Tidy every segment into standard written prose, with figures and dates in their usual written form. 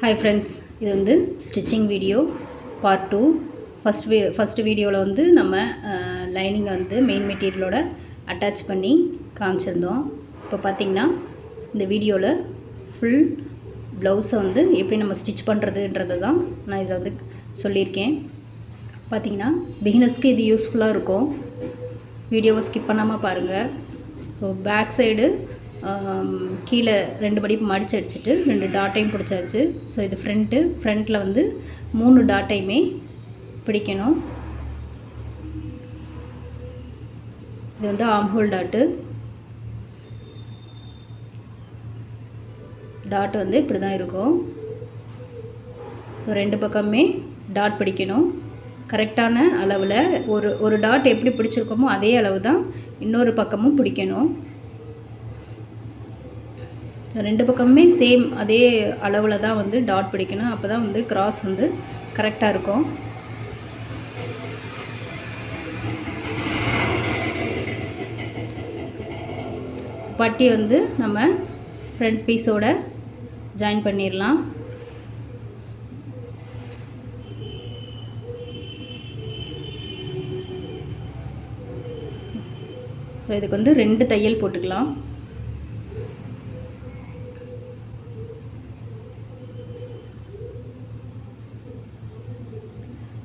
Hi friends, இது வந்து stitching video part 2. First வீடியோவில் வந்து நம்ம லைனிங்கை வந்து மெயின் மெட்டீரியலோட அட்டாச் பண்ணி காமிச்சிருந்தோம். இப்போ பார்த்திங்கன்னா இந்த வீடியோவில் ஃபுல் ப்ளவுஸை வந்து எப்படி நம்ம ஸ்டிச் பண்ணுறதுன்றது தான் நான் இதில் வந்து சொல்லியிருக்கேன். பார்த்திங்கன்னா பிகினர்ஸ்க்கு இது யூஸ்ஃபுல்லாக இருக்கும். வீடியோவை ஸ்கிப் பண்ணாமல் பாருங்கள். ஸோ பேக் சைடு கீழே 2 படி மடித்து அடிச்சுட்டு 2 டாட்டையும் பிடிச்சாச்சு. ஸோ இது ஃப்ரண்ட்டில் வந்து 3 டாட்டையுமே பிடிக்கணும். இது வந்து ஆம்ஹோல் டாட் வந்து இப்படி தான் இருக்கும். ஸோ 2 பக்கமே டாட் பிடிக்கணும். கரெக்டான அளவில் ஒரு டாட் எப்படி பிடிச்சிருக்கோமோ அதே அளவு தான் இன்னொரு பக்கமும் பிடிக்கணும். 2 பக்கமுமே சேம் அதே அளவில் தான் வந்து டாட் பிடிக்கணும். அப்போ தான் வந்து கிராஸ் வந்து கரெக்டாக இருக்கும். பட்டி வந்து நம்ம ஃப்ரண்ட் பீஸோட ஜாயின் பண்ணிடலாம். ஸோ இதுக்கு வந்து 2 தையல் போட்டுக்கலாம்.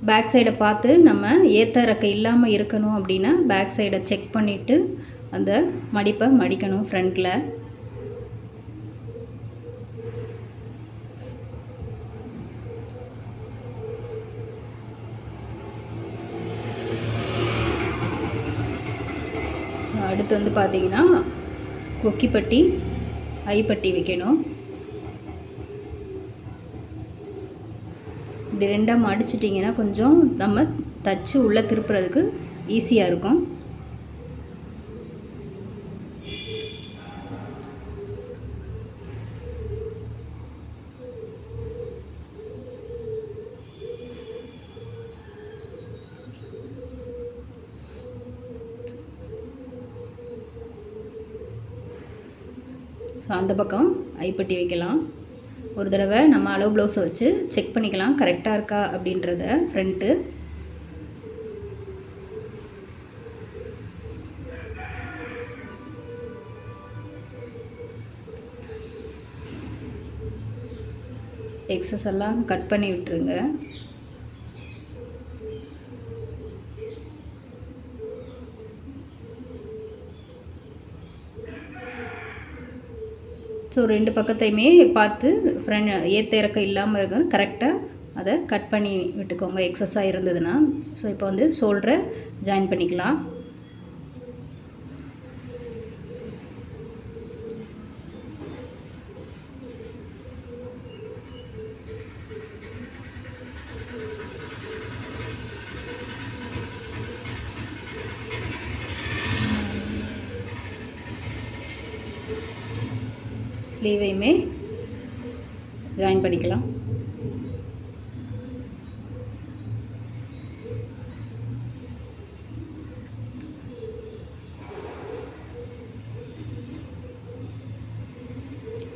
பேக் சைடை பார்த்து நம்ம ஏற்ற இறக்க இல்லாமல் இருக்கணும் அப்படின்னா பேக் சைடை செக் பண்ணிவிட்டு அந்த மடிப்பை மடிக்கணும் ஃப்ரண்ட்டில். அடுத்து வந்து பார்த்திங்கன்னா கொக்கிப்பட்டி ஐப்பட்டி வைக்கணும். இப்படி 2ஆக மடிச்சிட்டிங்கன்னா கொஞ்சம் நம்ம தச்சு உள்ளே திருப்புறதுக்கு ஈஸியாக இருக்கும். ஸோ அந்த பக்கம் ஐப்பட்டி வைக்கலாம். ஒரு தடவை நம்ம அளவு ப்ளவுஸை வச்சு செக் பண்ணிக்கலாம் கரெக்டாக இருக்கா அப்படின்றத. ஃப்ரண்ட்டு எக்ஸஸ் எல்லாம் கட் பண்ணி விட்டுருங்க. ஸோ 2 பக்கத்தையுமே பார்த்து ஏற்ற இறக்க இல்லாமல் இருக்கணும். கரெக்டாக அதை கட் பண்ணி விட்டுக்கோங்க எக்ஸஸாக இருந்ததுன்னா. ஸோ இப்போ வந்து ஷோல்டரை ஜாயின் பண்ணிக்கலாம். ஸ்லீவையுமே ஜாயின் பண்ணிக்கலாம்.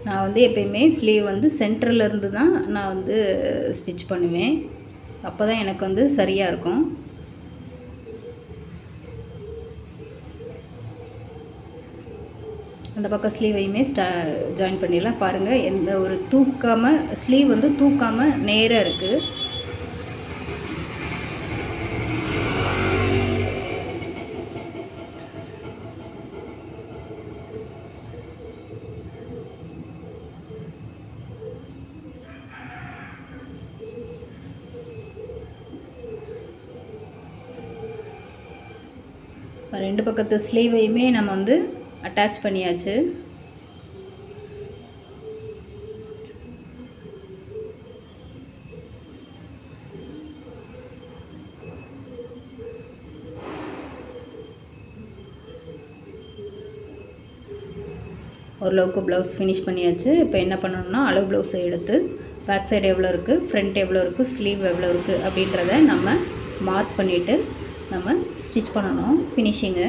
நான் வந்து எப்பயுமே ஸ்லீவ் வந்து சென்டரில் இருந்து தான் நான் வந்து ஸ்டிச் பண்ணுவேன். அப்போ தான் எனக்கு வந்து சரியாக இருக்கும். அந்த பக்கம் ஸ்லீவையுமே ஜாயின் பண்ணிடலாம். பாருங்கள், எந்த ஒரு தூக்காமல் ஸ்லீவ் வந்து தூக்காமல் நேராக இருக்குது. ரெண்டு பக்கத்து ஸ்லீவையுமே நம்ம வந்து அட்டாச் பண்ணியாச்சு. ஓரளவுக்கு ப்ளவுஸ் ஃபினிஷ் பண்ணியாச்சு. இப்போ என்ன பண்ணணும்னா அளவு ப்ளவுஸை எடுத்து பேக் சைடு எவ்வளோ இருக்குது, ஃப்ரண்ட் எவ்வளோ இருக்குது, ஸ்லீவ் எவ்வளோ இருக்குது அப்படின்றத நம்ம மார்க் பண்ணிவிட்டு நம்ம ஸ்டிச் பண்ணணும் ஃபினிஷிங்கு.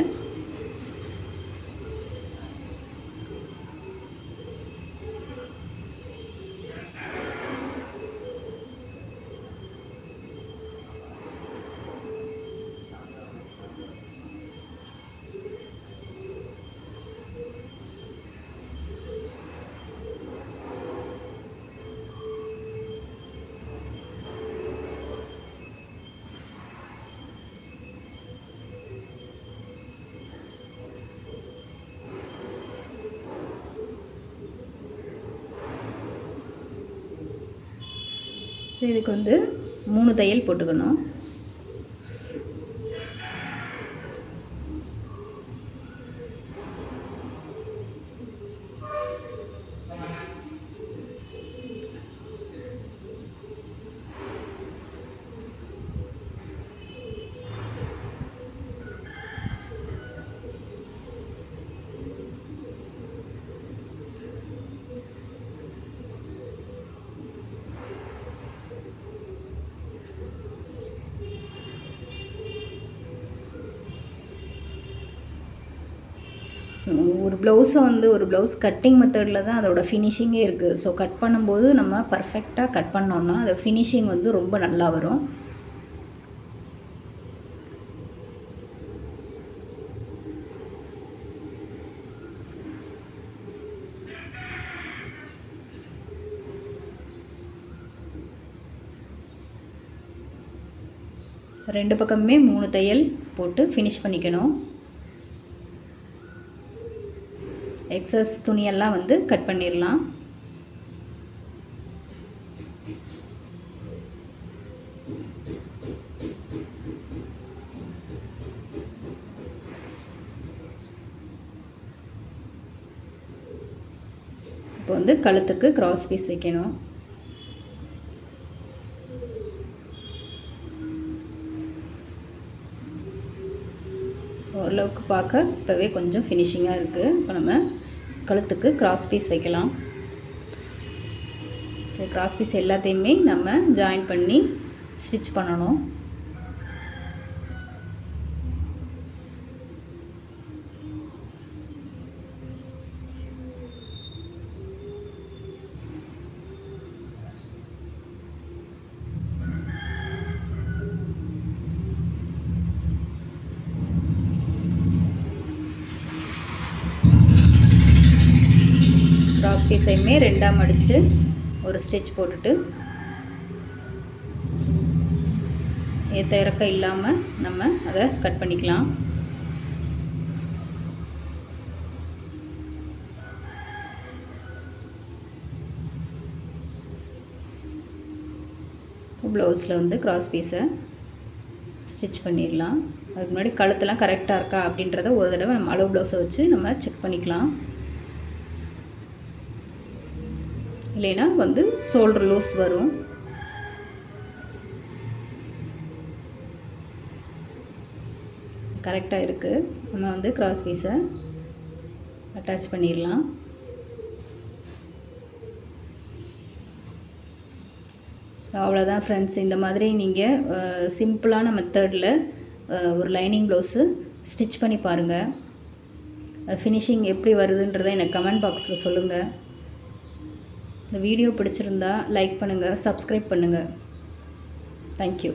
இதுக்கு வந்து 3 தையல் போட்டுக்கணும். ஒரு ப்ளவுஸ் கட்டிங் மெத்தடில் தான் அதோட ஃபினிஷிங்கே இருக்குது. ஸோ கட் பண்ணும்போது நம்ம பர்ஃபெக்டாக கட் பண்ணோன்னா அது ஃபினிஷிங் வந்து ரொம்ப நல்லா வரும். ரெண்டு பக்கமுமே 3 தையல் போட்டு ஃபினிஷ் பண்ணிக்கணும். எக்ஸஸ் துணியெல்லாம் வந்து கட் பண்ணிடலாம். இப்போ வந்து கழுத்துக்கு கிராஸ் பீஸ் வைக்கணும். ஓரளவுக்கு பார்க்க இப்போவே கொஞ்சம் ஃபினிஷிங்காக இருக்குது. இப்போ நம்ம கழுத்துக்கு கிராஸ் பீஸ் வைக்கலாம். கிராஸ் பீஸ் எல்லாத்தையுமே நம்ம ஜாயின் பண்ணி ஸ்டிச் பண்ணணும். கிராஸ் பீஸையுமே 2ஆக மடித்து ஒரு ஸ்டிச் போட்டுட்டு ஏற்ற இறக்கம் இல்லாமல் நம்ம அதை கட் பண்ணிக்கலாம். ப்ளவுஸில் வந்து கிராஸ் பீஸை ஸ்டிச் பண்ணிடலாம். அதுக்கு முன்னாடி கழுத்தெல்லாம் கரெக்டாக இருக்கா அப்படின்றத ஒரு தடவை நம்ம அளவு ப்ளவுஸை வச்சு நம்ம செக் பண்ணிக்கலாம். இல்லைன்னா வந்து ஷோல்டர் லூஸ் வரும். கரெக்டாக இருக்குது. நம்ம வந்து கிராஸ் பீஸை அட்டாச் பண்ணிடலாம். அவ்வளோதான் ஃப்ரெண்ட்ஸ். இந்த மாதிரி நீங்கள் சிம்பிளான மெத்தடில் ஒரு லைனிங் ப்ளவுஸு ஸ்டிச் பண்ணி பாருங்கள். ஃபினிஷிங் எப்படி வருதுன்றதை எனக்கு கமெண்ட் பாக்ஸில் சொல்லுங்கள். இந்த வீடியோ பிடிச்சிருந்தா லைக் பண்ணுங்கள், சப்ஸ்கிரைப் பண்ணுங்கள். தேங்க்யூ.